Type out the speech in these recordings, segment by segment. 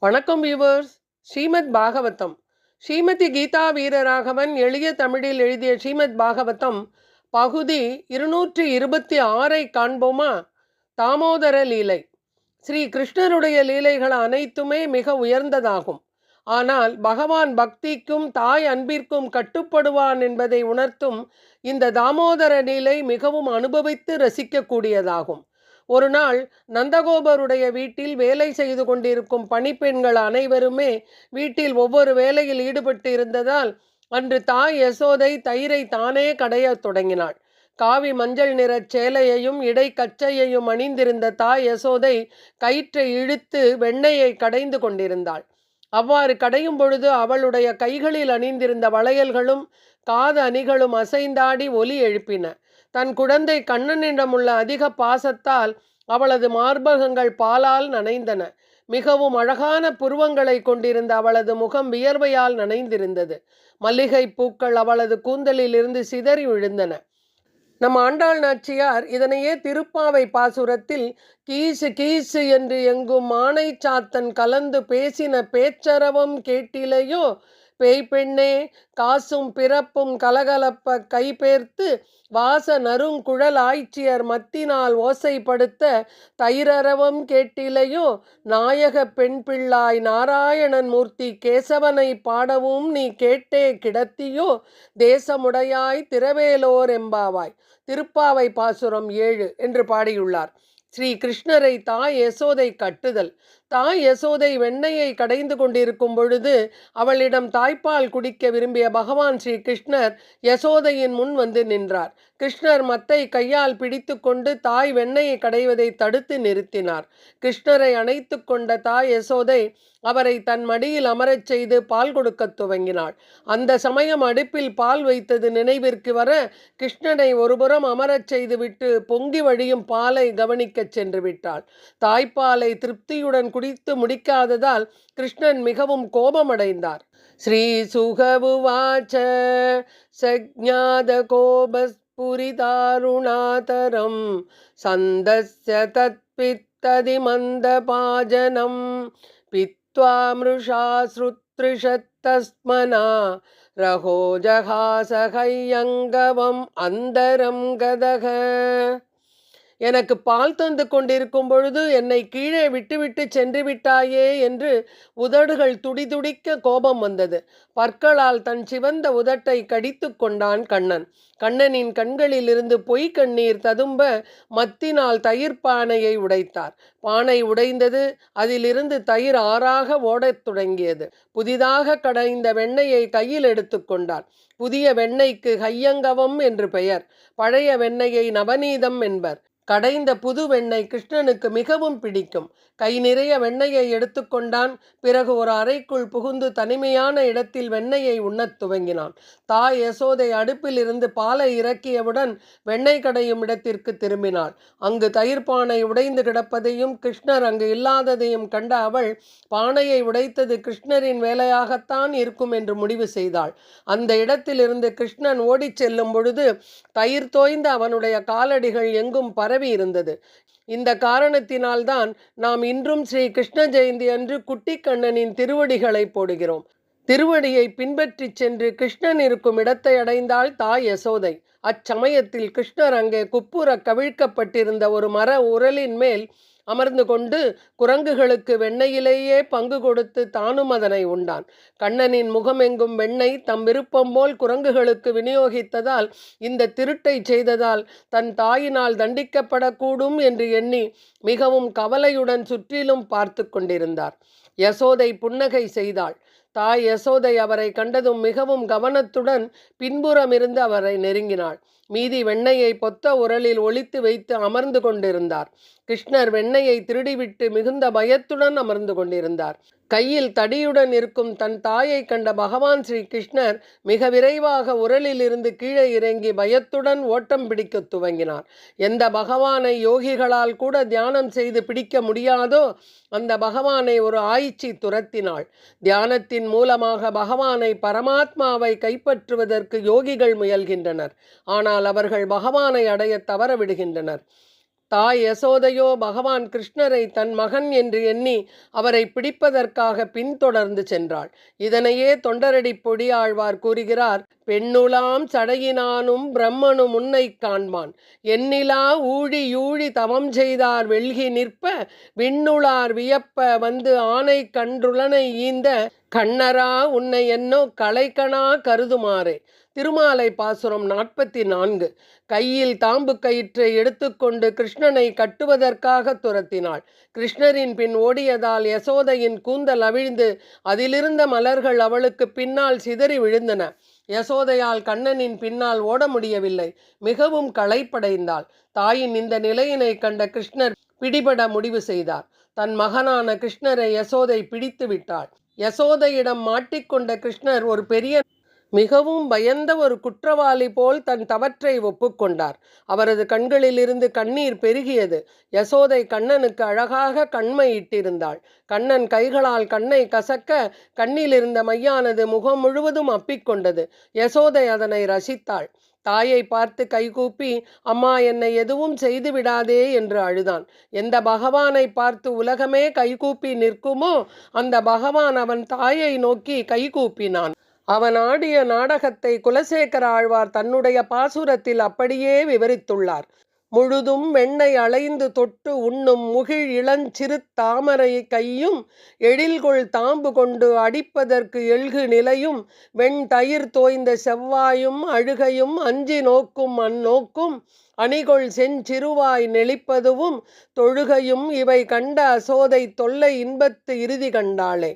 வணக்கம் வியூவர்ஸ். ஸ்ரீமத் பாகவதம். ஸ்ரீமதி கீதா வீரராகவன் எளிய தமிழில் எழுதிய ஸ்ரீமத் பாகவதம் பகுதி 226 காண்போமா? தாமோதர லீலை. ஸ்ரீ கிருஷ்ணருடைய லீலைகள் அனைத்துமே மிக உயர்ந்ததாகும். ஆனால் பகவான் பக்திக்கும் தாய் அன்பிற்கும் கட்டுப்படுவான் என்பதை உணர்த்தும் இந்த தாமோதர லீலை மிகவும் அனுபவித்து ரசிக்கக்கூடியதாகும். ஒரு நாள் நந்தகோபருடைய வீட்டில் வேலை செய்து கொண்டிருக்கும் பணிப்பெண்கள் அனைவருமே வீட்டில் ஒவ்வொரு வேலையில் ஈடுபட்டு இருந்ததால் அன்று தாய் யசோதை தயிரை தானே கடையத் தொடங்கினாள். காவி மஞ்சள் நிற சேலையையும் இடை கச்சையையும் அணிந்திருந்த தாய் யசோதை கயிற்றை இழுத்து வெண்ணெயை கடைந்து கொண்டிருந்தாள். அவ்வாறு கடையும் பொழுது அவளுடைய கைகளில் அணிந்திருந்த வளையல்களும் காது அணிகளும் அசைந்தாடி ஒலி எழுப்பின. தன் குழந்தை கண்ணனிடமுள்ள அதிக பாசத்தால் அவளது மார்பகங்கள் பாலால் நனைந்தன. மிகவும் அழகான புருவங்களை கொண்டிருந்த அவளது முகம் வியர்வையால் நனைந்திருந்தது. மல்லிகை பூக்கள் அவளது கூந்தலில் இருந்து சிதறி விழுந்தன. நம் ஆண்டாள் நாச்சியார் இதனையே திருப்பாவை பாசுரத்தில் கீசு கீசு என்று எங்கும் மானை சாத்தன் கலந்து பேசின பேச்சரவம் கேட்டிலையோ பேய்பெண்ணே காசும் பிறப்பும் கலகலப்ப கைபேர்த்து வாச நறுங்குழல் ஆய்ச்சியர் மத்தினால் ஓசைப்படுத்த தயிரரவம் கேட்டிலையோ நாயக பெண் பிள்ளாய் நாராயணன் மூர்த்தி கேசவனை பாடவும் நீ கேட்டே கிடத்தியோ தேசமுடையாய் திரவேலோர் எம்பாவாய். திருப்பாவை பாசுரம் 7 என்று பாடியுள்ளார். ஸ்ரீ கிருஷ்ணரை தாய் யசோதை கட்டுதல். தாய் யசோதை வெண்ணெயை கடைந்து கொண்டிருக்கும் பொழுது அவளிடம் தாய்ப்பால் குடிக்க விரும்பிய பகவான் ஸ்ரீ கிருஷ்ணர் யசோதையின் முன் வந்து நின்றார். கிருஷ்ணர் மத்தை கையால் பிடித்து கொண்டு தாய் வெண்ணெயை கடைவதை தடுத்து நிறுத்தினார். கிருஷ்ணரை அணைத்து கொண்ட தாய் யசோதை அவரை தன் மடியில் அமரச் செய்து பால் கொடுக்க துவங்கினாள். அந்த சமயம் அடுப்பில் பால் வைத்தது நினைவிற்கு வர கிருஷ்ணனை ஒருபுறம் அமரச் செய்துவிட்டு பொங்கி வழியும் பாலை கவனிக்கச் சென்று விட்டாள். தாய்ப்பாலை திருப்தியுடன் குடித்து முடிக்காததால் கிருஷ்ணன் மிகவும் கோபமடைந்தார். ஸ்ரீ சுகவுவாச்ச சஜ்ஞாத கோபஸ்புரிதாருணாதரம் சந்தஸ்ய தத்பித்ததி மந்தபாஜனம் பித்வா மிருஷா ஸ்ருத்ரிஷத்தஸ்மனா ரகோஜஹாசகையங்கவம் அந்தரம் கதக. எனக்கு பால் தந்து கொண்டிருக்கும் பொழுது என்னை கீழே விட்டுவிட்டு சென்று விட்டாயே என்று உதடுகள் துடிதுடிக்க கோபம் வந்தது. பற்களால் தன் சிவந்த உதட்டை கடித்து கொண்டான் கண்ணன். கண்ணனின் கண்களில் இருந்து பொய் கண்ணீர் ததும்ப மத்தினால் தயிர் பானையை உடைத்தார். பானை உடைந்தது. அதிலிருந்து தயிர் ஆறாக ஓடத் தொடங்கியது. புதிதாக கடைந்த வெண்ணெயை கையில் எடுத்து கொண்டார். புதிய வெண்ணெய்க்கு ஹையங்கவம் என்று பெயர். பழைய வெண்ணெயை நவநீதம் என்பர். கடைந்த புது வெண்ணெய் கிருஷ்ணனுக்கு மிகவும் பிடிக்கும். கை நிறைய வெண்ணெயை எடுத்துக்கொண்டான். பிறகு ஒரு அறைக்குள் புகுந்து தனிமையான இடத்தில் வெண்ணெயை உண்ணத் துவங்கினான். தாய் யசோதை அடுப்பில் இருந்து பாலை இறக்கியவுடன் வெண்ணெய் கடையும் இடத்திற்கு திரும்பினாள். அங்கு தயிர் பானை உடைந்து கிடப்பதையும் கிருஷ்ணர் அங்கு இல்லாததையும் கண்ட அவள் பானையை உடைத்தது கிருஷ்ணரின் வேலையாகத்தான் இருக்கும் என்று முடிவு செய்தாள். அந்த இடத்திலிருந்து கிருஷ்ணன் ஓடிச் செல்லும் பொழுது தயிர் தோய்ந்த அவனுடைய காலடிகள் எங்கும் பரவி இருந்தது. இந்த காரணத்தினால்தான் நாம் இன்றும் ஸ்ரீ கிருஷ்ண ஜெயந்தி அன்று குட்டி கண்ணனின் திருவடிகளை போடுகிறோம். திருவடியை பின்பற்றி சென்று கிருஷ்ணன் இருக்கும் இடத்தை அடைந்தாள் தாய் யசோதை. அச்சமயத்தில் கிருஷ்ணர் அங்கே குப்புற கவிழ்க்கப்பட்டிருந்த ஒரு மர உரலின் மேல் அமர்ந்து கொண்டு குரங்குகளுக்கு வெண்ணெயிலேயே பங்கு கொடுத்து தானும் அதனை உண்டான். கண்ணனின் முகமெங்கும் வெண்ணெய் தம் விருப்பம் போல் குரங்குகளுக்கு விநியோகித்ததால் இந்த திருட்டை செய்ததால் தன் தாயினால் தண்டிக்கப்படக்கூடும் என்று எண்ணி மிகவும் கவலையுடன் சுற்றிலும் பார்த்து கொண்டிருந்தார். யசோதை புன்னகை செய்தாள். தாய் யசோதை அவரை கண்டதும் மிகவும் கவனத்துடன் பின்புறம் இருந்து அவரை நெருங்கினாள். மீதி வெண்ணெயை பொத்த உரலில் ஒளித்து வைத்து அமர்ந்து கொண்டிருந்தார். கிருஷ்ணர் வெண்ணெயை திருடிவிட்டு மிகுந்த பயத்துடன் அமர்ந்து கொண்டிருந்தார். கையில் தடியுடன் இருக்கும் தன் தாயை கண்ட பகவான் ஸ்ரீ கிருஷ்ணர் மிக விரைவாக உரலில் இருந்து கீழே இறங்கி பயத்துடன் ஓட்டம் பிடிக்க துவங்கினார். எந்த பகவானை யோகிகளால் கூட தியானம் செய்து பிடிக்க முடியாதோ அந்த பகவானை ஒரு ஆய்ச்சி துரத்தினாள். தியானத்தின் மூலமாக பகவானை பரமாத்மாவை கைப்பற்றுவதற்கு யோகிகள் முயல்கின்றனர். ஆனால் அவர்கள் பகவானை அடைய தவற விடுகின்றனர். தாய் யசோதையோ பகவான் கிருஷ்ணரை தன் மகன் என்று எண்ணி அவரை பிடிப்பதற்காக பின்தொடர்ந்து சென்றாள். இதனையே தொண்டரடி பொடியாழ்வார் கூறுகிறார். பெண்ணுலாம் சடையினானும் பிரம்மனும் உன்னை காண்பான், எண்ணிலா ஊழி யூழி தவம் செய்தார் வெள்கி நிற்ப, விண்ணுளார் வியப்ப வந்து ஆனை கன்றுளனை ஈந்த, கண்ணரா உன்னை என்னோ களைக்கணா கருதுமாறே. திருமாலை பாசுரம் 44. கையில் தாம்பு கயிற்றை எடுத்துக்கொண்டு கிருஷ்ணனை கட்டுவதற்காக துரத்தினாள். கிருஷ்ணரின் பின் ஓடியதால் யசோதையின் கூந்தல் அவிழ்ந்து அதிலிருந்த மலர்கள் அவளுக்கு பின்னால் சிதறி விழுந்தன. யசோதையால் கண்ணனின் பின்னால் ஓட முடியவில்லை. மிகவும் களைப்படைந்தாள். தாயின் இந்த நிலையினை கண்ட கிருஷ்ணர் பிடிபட முடிவு செய்தார். தன் மகனான கிருஷ்ணரை யசோதை பிடித்து விட்டாள். யசோதையிடம் மாட்டிக்கொண்ட கிருஷ்ணர் ஒரு பெரிய மிகவும் பயந்த ஒரு குற்றவாளி போல் தன் தவற்றை ஒப்புக்கொண்டார். அவரது கண்களிலிருந்து கண்ணீர் பெருகியது. யசோதை கண்ணனுக்கு அழகாக கண்மையிட்டிருந்தாள். கண்ணன் கைகளால் கண்ணை கசக்க கண்ணிலிருந்த மையானது முகம் முழுவதும் அப்பிக்கொண்டது. யசோதை அதனை ரசித்தாள். தாயை பார்த்து கைகூப்பி, அம்மா என்னை எதுவும் செய்து விடாதே என்று அழுதான். எந்த பகவானை பார்த்து உலகமே கைகூப்பி நிற்குமோ அந்த பகவான் அவன் தாயை நோக்கி கைகூப்பினான். அவன் ஆடிய நாடகத்தை குலசேகர ஆழ்வார் தன்னுடைய பாசுரத்தில் அப்படியே விவரித்துள்ளார். முழுதும் வெண்ணை அலைந்து தொட்டு உண்ணும் முகிழ் இளஞ்சிறு தாமரை கையும், எழில்கொள் தாம்பு கொண்டு அடிப்பதற்கு எள்கு நிலையும், வெண் தயிர் தோய்ந்த செவ்வாயும் அழுகையும் அஞ்சி நோக்கும் அந்நோக்கும், அணிகொள் செஞ்சிறுவாய் நெளிப்பதுவும் தொழுகையும், இவை கண்ட அசோதை தொல்லை இன்பத்து இறுதி கண்டாளே.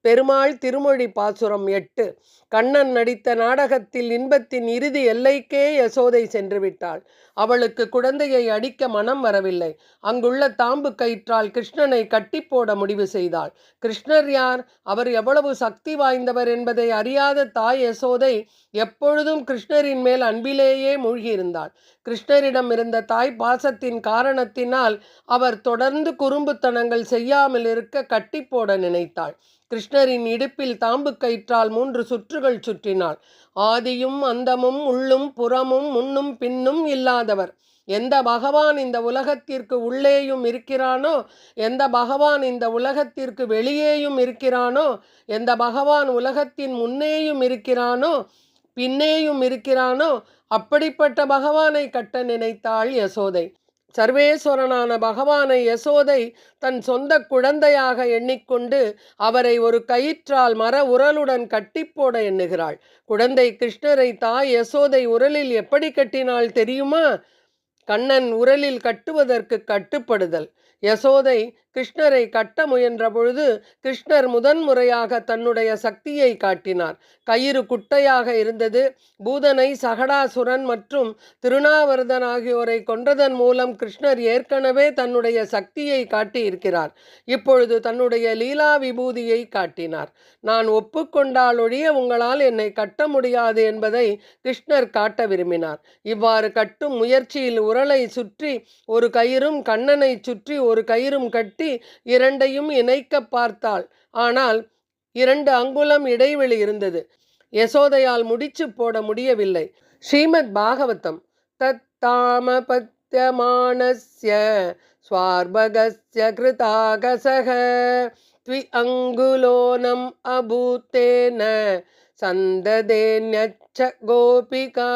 பெருமாள் திருமொழி பாசுரம் 8. கண்ணன் நடித்த நாடகத்தில் இன்பத்தின் இறுதி எல்லைக்கே யசோதை சென்று விட்டாள். அவளுக்கு குழந்தையை அடிக்க மனம் வரவில்லை. அங்குள்ள தாம்பு கயிற்றால் கிருஷ்ணனை கட்டி போட முடிவு செய்தாள். கிருஷ்ணர் யார், அவர் எவ்வளவு சக்தி வாய்ந்தவர் என்பதை அறியாத தாய் யசோதை எப்பொழுதும் கிருஷ்ணரின் மேல் அன்பிலேயே மூழ்கியிருந்தாள். கிருஷ்ணரிடம் இருந்த தாய் பாசத்தின் காரணத்தினால் அவர் தொடர்ந்து குறும்புத்தனங்கள் செய்யாமல் இருக்க கட்டி போட நினைத்தாள். கிருஷ்ணரின் இடுப்பில் தாம்பு கயிற்றால் 3 சுற்றுகள் சுற்றினாள். ஆதியும் அந்தமும் உள்ளும் புறமும் முன்னும் பின்னும் இல்லாதவர், எந்த பகவான் இந்த உலகத்திற்கு உள்ளேயும் இருக்கிறானோ, எந்த பகவான் இந்த உலகத்திற்கு வெளியேயும் இருக்கிறானோ, எந்த பகவான் உலகத்தின் முன்னேயும் இருக்கிறானோ பின்னேயும் இருக்கிறானோ, அப்படிப்பட்ட பகவானை கட்ட நினைத்தாள் யசோதை. சர்வேஸ்வரனான பகவானை யசோதை தன் சொந்த குழந்தையாக எண்ணிக்கொண்டு அவரை ஒரு கயிற்றால் மர உரலுடன் கட்டி போட எண்ணுகிறாள். குழந்தை கிருஷ்ணரை தாய் யசோதை உரலில் எப்படி கட்டினாள் தெரியுமா? கண்ணன் உரலில் கட்டுவதற்கு கட்டுப்படுதல். யசோதை கிருஷ்ணரை கட்ட முயன்ற பொழுது கிருஷ்ணர் முதன்முறையாக தன்னுடைய சக்தியை காட்டினார். கயிறு குட்டையாக இருந்தது. பூதனை, சகடாசுரன் மற்றும் திருநாவர்தன் ஆகியோரை கொன்றதன் மூலம் கிருஷ்ணர் ஏற்கனவே தன்னுடைய சக்தியை காட்டியிருக்கிறார். இப்பொழுது தன்னுடைய லீலா விபூதியை காட்டினார். நான் ஒப்புக்கொண்டாலொழிய உங்களால் என்னை கட்ட முடியாது என்பதை கிருஷ்ணர் காட்ட விரும்பினார். இவ்வாறு கட்டும் முயற்சியில் உரலை சுற்றி ஒரு கயிறும் கண்ணனை சுற்றி ஒரு கயிறும் கட்டி இரண்டையும் இணைக்க பார்த்தாள். ஆனால் 2 அங்குலம் இடைவெளி இருந்தது. யசோதையால் முடிச்சு போட முடியவில்லை. ஸ்ரீமத் பாகவதம் தத்தாமபத்யமானஸ்ய ஸ்வார்பகஸ்ய கிருதாகசக த்வி அங்குலோனம் அபூத்தேன சந்ததேன்யச்ச கோபிகா.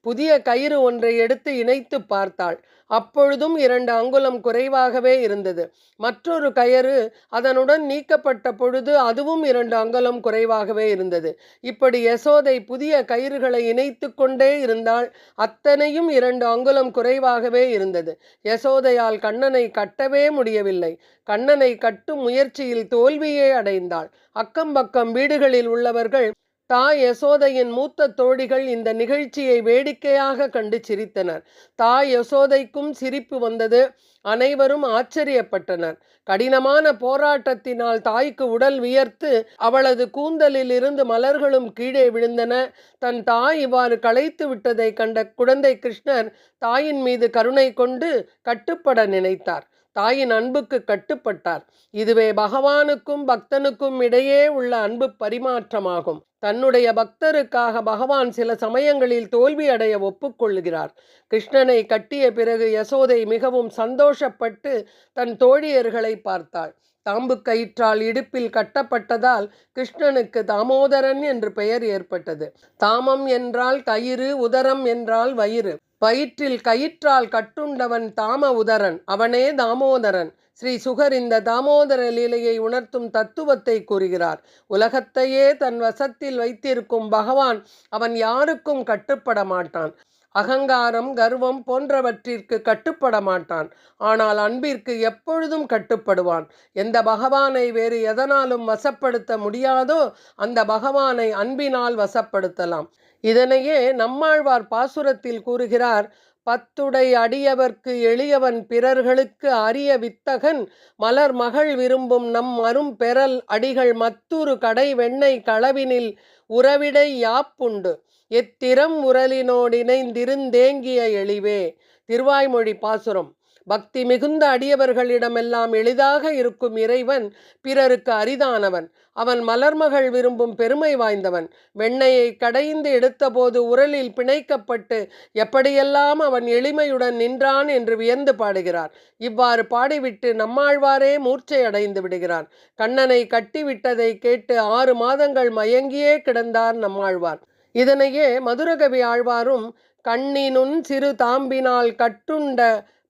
புதிய கயிறு ஒன்றை எடுத்து இணைத்து பார்த்தாள். அப்பொழுதும் 2 அங்குலம் குறைவாகவே இருந்தது. மற்றொரு கயிறு அதனுடன் நீக்கப்பட்ட பொழுது அதுவும் 2 அங்குலம் குறைவாகவே இருந்தது. இப்படி யசோதை புதிய கயிறுகளை இணைத்து கொண்டே இருந்தால் அத்தனையும் 2 அங்குலம் குறைவாகவே இருந்தது. யசோதையால் கண்ணனை கட்டவே முடியவில்லை. கண்ணனை கட்டும் முயற்சியில் தோல்வியே அடைந்தாள். அக்கம்பக்கம் வீடுகளில் உள்ளவர்கள், தாய் யசோதையின் மூத்த தோழிகள் இந்த நிகழ்ச்சியை வேடிக்கையாக கண்டு சிரித்தனர். தாய் யசோதைக்கும் சிரிப்பு வந்தது. அனைவரும் ஆச்சரியப்பட்டனர். கடினமான போராட்டத்தினால் தாய்க்கு உடல் வியர்த்து அவளது கூந்தலில் இருந்து மலர்களும் கீழே விழுந்தன. தன் தாய் இவ்வாறு களைத்து விட்டதை கண்ட குழந்தை கிருஷ்ணர் தாயின் மீது கருணை கொண்டு கட்டுப்பட நினைத்தார். தாயின் அன்புக்கு கட்டுப்பட்டார். இதுவே பகவானுக்கும் பக்தனுக்கும் இடையே உள்ள அன்பு பரிமாற்றமாகும். தன்னுடைய பக்தருக்காக பகவான் சில சமயங்களில் தோல்வி அடைய ஒப்புக்கொள்கிறார். கிருஷ்ணனை கட்டிய பிறகு யசோதை மிகவும் சந்தோஷப்பட்டு தன் தோழியர்களை பார்த்தாள். தாம்பு கயிற்றால் இடுப்பில் கட்டப்பட்டதால் கிருஷ்ணனுக்கு தாமோதரன் என்று பெயர் ஏற்பட்டது. தாமம் என்றால் கயிறு, உதரம் என்றால் வயிறு. வயிற்றில் கயிற்றால் கட்டுண்டவன் தாம உதரன், அவனே தாமோதரன். ஸ்ரீ சுகர் இந்த தாமோதர லீலையை உணர்த்தும் தத்துவத்தை கூறுகிறார். உலகத்தையே தன் வசத்தில் வைத்திருக்கும் பகவான் அவன் யாருக்கும் கட்டுப்பட மாட்டான். அகங்காரம், கர்வம் போன்றவற்றிற்கு கட்டுப்பட மாட்டான். ஆனால் அன்பிற்கு எப்பொழுதும் கட்டுப்படுவான். எந்த பகவானை வேறு எதனாலும் வசப்படுத்த முடியாதோ அந்த பகவானை அன்பினால் வசப்படுத்தலாம். இதனையே நம்மாழ்வார் பாசுரத்தில் கூறுகிறார். பத்துடை அடியவர்க்கு எளியவன் பிறர்களுக்கு அரிய வித்தகன் மலர் மகள் விரும்பும் நம் அரும் பெறல் அடிகள் மத்துரு கடை வெண்ணெய் களவினில் உறவிடை யாப்புண்டு எத்திரம் உரலினோடிணைந்திருந்தேங்கிய எளிவே. திருவாய்மொழி பாசுரம். பக்தி மிகுந்த அடியவர்களிடமெல்லாம் எளிதாக இருக்கும் இறைவன் பிறருக்கு அரிதானவன். அவன் மலர்மகள் விரும்பும் பெருமை வாய்ந்தவன். வெண்ணையை கடைந்து எடுத்தபோது உரலில் பிணைக்கப்பட்டு எப்படியெல்லாம் அவன் எளிமையுடன் நின்றான் என்று வியந்து பாடுகிறார். இவ்வாறு பாடிவிட்டு நம்மாழ்வாரே மூர்ச்சை அடைந்து விடுகிறார். கண்ணனை கட்டிவிட்டதை கேட்டு 6 மாதங்கள் மயங்கியே கிடந்தார் நம்மாழ்வார். இதனையே மதுரகவி ஆழ்வாரும் கண்ணினுன் சிறு தாம்பினால் கட்டுண்ட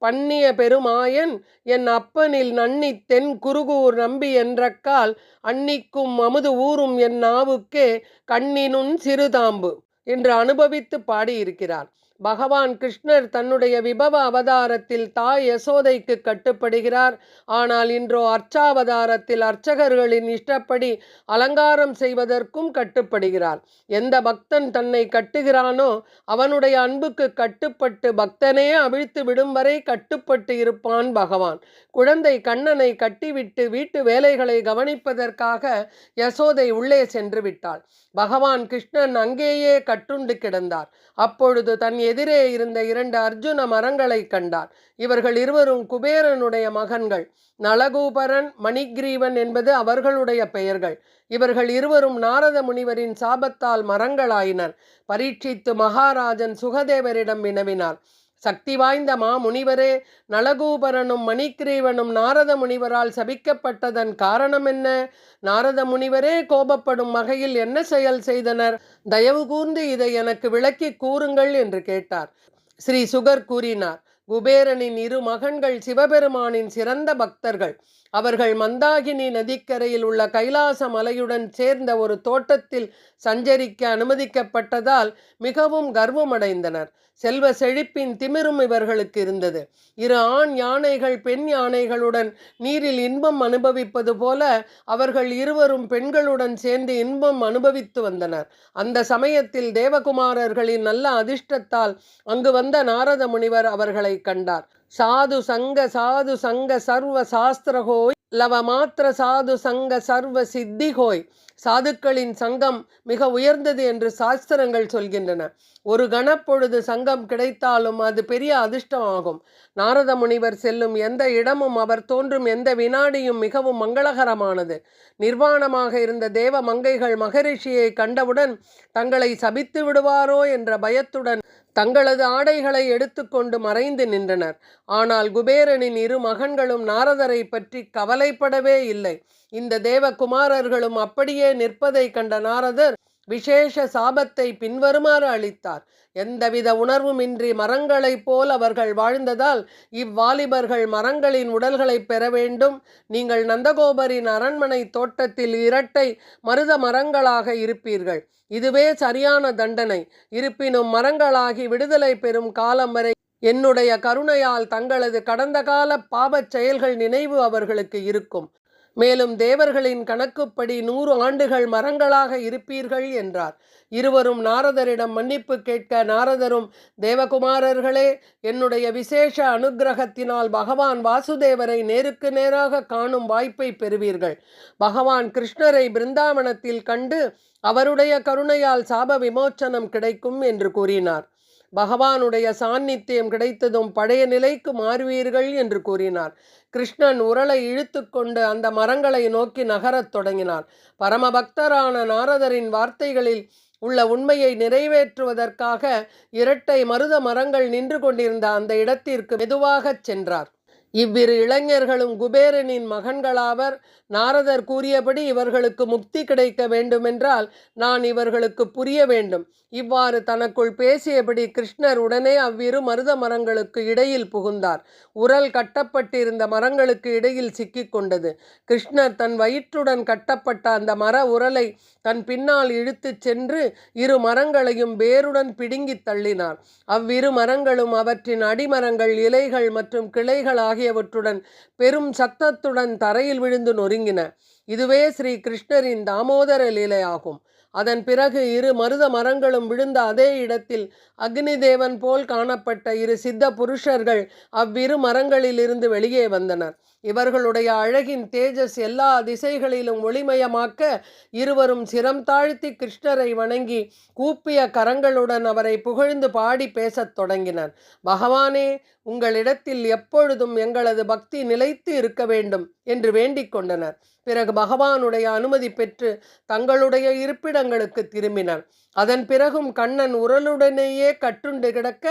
பண்ணிய பெருமாயன் என் அப்பனில் நன்னி தென் குருகூர் நம்பி என்றக்கால் அன்னிக்கும் அமுது ஊறும் என் நாவுக்கே கண்ணினுன் சிறுதாம்பு என்று அனுபவித்து பாடியிருக்கிறார். பகவான் கிருஷ்ணர் தன்னுடைய விபவ அவதாரத்தில் தாய் யசோதைக்கு கட்டுப்படுகிறார். ஆனால் இன்றோ அர்ச்சாவதாரத்தில் அர்ச்சகர்களின் இஷ்டப்படி அலங்காரம் செய்வதற்கும் கட்டுப்படுகிறார். எந்த பக்தன் தன்னை கட்டுகிறானோ அவனுடைய அன்புக்கு கட்டுப்பட்டு பக்தனே அவிழ்த்து விடும் வரை கட்டுப்பட்டு இருப்பான் பகவான். குழந்தை கண்ணனை கட்டிவிட்டு வீட்டு வேலைகளை கவனிப்பதற்காக யசோதை உள்ளே சென்று விட்டாள். பகவான் கிருஷ்ணன் அங்கேயே கட்டுண்டு கிடந்தார். அப்பொழுது தன் எதிரே இருந்த 2 அர்ஜுன மரங்களை கண்டார். இவர்கள் இருவரும் குபேரனுடைய மகன்கள். நளகூபரன், மணிகிரீவன் என்பது அவர்களுடைய பெயர்கள். இவர்கள் இருவரும் நாரத முனிவரின் சாபத்தால் மரங்களாயினர். பரீட்சித்து மகாராஜன் சுகதேவரிடம் வினவினார். சக்தி வாய்ந்த முனிவரே, நளகூபரனும் மணிகிரீவனும் நாரத முனிவரால் சபிக்கப்பட்டதன் காரணம் என்ன? நாரத முனிவரே கோபப்படும் வகையில் என்ன செயல் செய்தனர்? தயவு கூர்ந்து இதை எனக்கு விளக்கி கூறுங்கள் என்று கேட்டார். ஸ்ரீ சுகர் கூறினார். குபேரனின் 2 மகன்கள் சிவபெருமானின் சிறந்த பக்தர்கள். அவர்கள் மந்தாகினி நதிக்கரையில் உள்ள கைலாச மலையுடன் சேர்ந்த ஒரு தோட்டத்தில் சஞ்சரிக்க அனுமதிக்கப்பட்டதால் மிகவும் கர்வமடைந்தனர். செல்வ செழிப்பின் திமிரும் இவர்களுக்கு இருந்தது. 2 ஆண் யானைகள் பெண் யானைகளுடன் நீரில் இன்பம் அனுபவிப்பது போல அவர்கள் இருவரும் பெண்களுடன் சேர்ந்து இன்பம் அனுபவித்து வந்தனர். அந்த சமயத்தில் தேவகுமாரர்களின் நல்ல அதிர்ஷ்டத்தால் அங்கு வந்த நாரத முனிவர் அவர்களை கண்டார். சாது சங்க சர்வ சாஸ்திரஹோய் லவ மாத்திர சாது சங்க சர்வ சித்திஹோய். சாதுக்களின் சங்கம் மிக உயர்ந்தது என்று சாஸ்திரங்கள் சொல்கின்றன. ஒரு கணப்பொழுது சங்கம் கிடைத்தாலும் அது பெரிய அதிர்ஷ்டமாகும். நாரத முனிவர் செல்லும் எந்த இடமும் அவர் தோன்றும் எந்த வினாடியும் மிகவும் மங்களகரமானது. நிர்வாணமாக இருந்த தேவ மங்கைகள் மகரிஷியை கண்டவுடன் தங்களை சபித்து விடுவாரோ என்ற பயத்துடன் தங்களது ஆடைகளை எடுத்துக்கொண்டு மறைந்து நின்றனர். ஆனால் குபேரனின் 2 மகன்களும் நாரதரை பற்றி கவலைப்படவே இல்லை. இந்த தேவகுமாரர்களும் அப்படியே நிற்பதை கண்ட நாரதர் விசேஷ சாபத்தை பின்வருமாறு அளித்தார். எந்தவித உணர்வுமின்றி மரங்களைப் போல் அவர்கள் வாழ்ந்ததால் இவ்வாலிபர்கள் மரங்களின் உடல்களை பெற வேண்டும். நீங்கள் நந்தகோபரின் அரண்மனை தோட்டத்தில் 2 மருத மரங்களாக இருப்பீர்கள். இதுவே சரியான தண்டனை. இருப்பினும் மரங்களாகி விடுதலை பெறும் காலம் வரை என்னுடைய கருணையால் தங்களது கடந்த கால பாபச் செயல்கள் நினைவு அவர்களுக்கு இருக்கும். மேலும் தேவர்களின் கணக்குப்படி 100 ஆண்டுகள் மரங்களாக இருப்பீர்கள் என்றார். இருவரும் நாரதரிடம் மன்னிப்பு கேட்க நாரதரும், தேவகுமாரர்களே, என்னுடைய விசேஷ அனுக்கிரகத்தினால் பகவான் வாசுதேவரை நேருக்கு நேராக காணும் வாய்ப்பை பெறுவீர்கள். பகவான் கிருஷ்ணரை பிருந்தாவனத்தில் கண்டு அவருடைய கருணையால் சாப விமோச்சனம் கிடைக்கும் என்று கூறினார். பகவானுடைய சாநித்தியம் கிடைத்ததும் பழைய நிலைக்கு மாறுவீர்கள் என்று கூறினார். கிருஷ்ணன் உரலை இழுத்து கொண்டு அந்த மரங்களை நோக்கி நகரத் தொடங்கினார். பரமபக்தரான நாரதரின் வார்த்தைகளில் உள்ள உண்மையை நிறைவேற்றுவதற்காக இரட்டை மருத மரங்கள் நின்று கொண்டிருந்த அந்த இடத்திற்கு மெதுவாகச் சென்றார். இவ்விரு இளைஞர்களும் குபேரனின் மகன்களாவர். நாரதர் கூறியபடி இவர்களுக்கு முக்தி கிடைக்க வேண்டுமென்றால் நான் இவர்களுக்கு புரிய வேண்டும். இவ்வாறு தனக்குள் பேசியபடி கிருஷ்ணர் உடனே அவ்விரு மருத மரங்களுக்கு இடையில் புகுந்தார். உரல் கட்டப்பட்டிருந்த மரங்களுக்கு இடையில் சிக்கிக் கொண்டது. கிருஷ்ணர் தன் வயிற்றுடன் கட்டப்பட்ட அந்த மர உரலை தன் பின்னால் இழுத்துச் சென்று இரு மரங்களையும் வேருடன் பிடுங்கி தள்ளினார். அவ்விரு மரங்களும் அவற்றின் அடிமரங்கள், இலைகள் மற்றும் கிளைகள் ஆகியவற்றுடன் பெரும் சத்தத்துடன் தரையில் விழுந்து நொறுங்கின. இதுவே ஸ்ரீ கிருஷ்ணரின் தாமோதர லீலையாகும். அதன் பிறகு இரு மருத மரங்களும் விழுந்த அதே இடத்தில் அக்னி தேவன் போல் காணப்பட்ட இரு சித்த புருஷர்கள் அவ்விரு மரங்களிலிருந்து வெளியே வந்தனர். இவர்களுடைய அழகின் தேஜஸ் எல்லா திசைகளிலும் ஒளிமயமாக்க இருவரும் சிரம் தாழ்த்தி கிருஷ்ணரை வணங்கி கூப்பிய கரங்களுடன் அவரை புகழ்ந்து பாடி பேசத் தொடங்கினர். பகவானே, உங்களிடத்தில் எப்பொழுதும் எங்களது பக்தி நிலைத்து இருக்க வேண்டும் என்று வேண்டிக் கொண்டனர். பிறகு பகவானுடைய அனுமதி பெற்று தங்களுடைய இருப்பிடங்களுக்கு திரும்பினர். அதன் பிறகும் கண்ணன் உரலுடனேயே கட்டுண்டு கிடக்க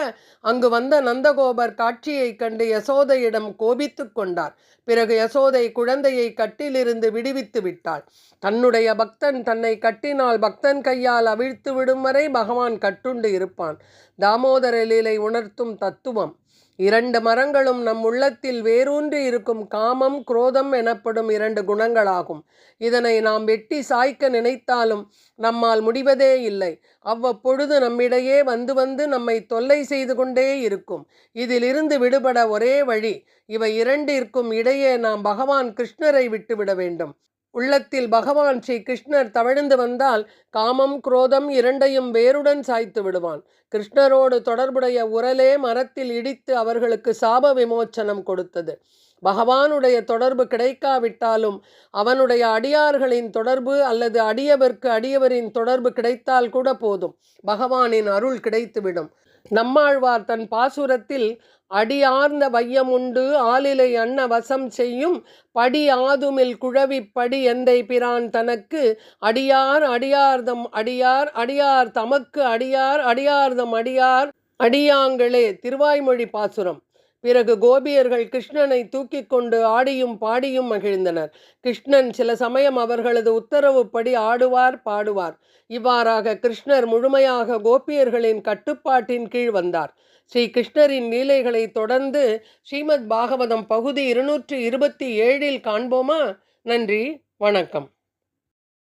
அங்கு வந்த நந்தகோபர் காட்சியை கண்டு யசோதையிடம் கோபித்து கொண்டார். பிறகு யசோதை குழந்தையை கட்டிலிருந்து விடுவித்து விட்டாள். தன்னுடைய பக்தன் தன்னை கட்டினால் பக்தன் கையால் அவிழ்த்து விடும் வரை பகவான் கட்டுண்டு இருப்பான். தாமோதர லீலை உணர்த்தும் தத்துவம். இரண்டு மரங்களும் நம் உள்ளத்தில் வேரூன்றி இருக்கும் காமம், குரோதம் எனப்படும் இரண்டு குணங்களாகும். இதனை நாம் வெட்டி சாய்க்க நினைத்தாலும் நம்மால் முடிவதே இல்லை. அவ்வப்பொழுது நம்மிடையே வந்து வந்து நம்மை தொல்லை செய்து கொண்டே இருக்கும். இதிலிருந்து விடுபட ஒரே வழி, இவை இரண்டிற்கும் இடையே நாம் பகவான் கிருஷ்ணரை விட்டுவிட வேண்டும். உள்ளத்தில் பகவான் ஸ்ரீ கிருஷ்ணர் தவழ்ந்து வந்தால் காமம், குரோதம் இரண்டையும் வேருடன் சாய்த்து விடுவான். கிருஷ்ணரோடு தொடர்புடைய உரலே மரத்தில் இடித்து அவர்களுக்கு சாப விமோச்சனம் கொடுத்தது. பகவானுடைய தொடர்பு கிடைக்காவிட்டாலும் அவனுடைய அடியார்களின் தொடர்பு அல்லது அடியவர்க்கு அடியவரின் தொடர்பு கிடைத்தால் கூட போதும், பகவானின் அருள் கிடைத்துவிடும். நம்மாழ்வார் தன் பாசுரத்தில் அடியார்ந்த வையமுண்டு ஆலிலை அன்ன வசம் செய்யும் படி ஆதுமில் குழவி படி எந்தை பிரான் தனக்கு அடியார் அடியார்தம் அடியார் அடியார் தமக்கு அடியார் அடியார்தம் அடியார் அடியாங்களே. திருவாய்மொழி பாசுரம். பிறகு கோபியர்கள் கிருஷ்ணனை தூக்கி கொண்டு ஆடியும் பாடியும் மகிழ்ந்தனர். கிருஷ்ணன் சில சமயம் அவர்களது உத்தரவுப்படி ஆடுவார், பாடுவார். இவ்வாறாக கிருஷ்ணர் முழுமையாக கோபியர்களின் கட்டுப்பாட்டின் கீழ் வந்தார். ஸ்ரீ கிருஷ்ணரின் லீலைகளை தொடர்ந்து ஸ்ரீமத் பாகவதம் பகுதி 227 காண்போமா? நன்றி, வணக்கம்.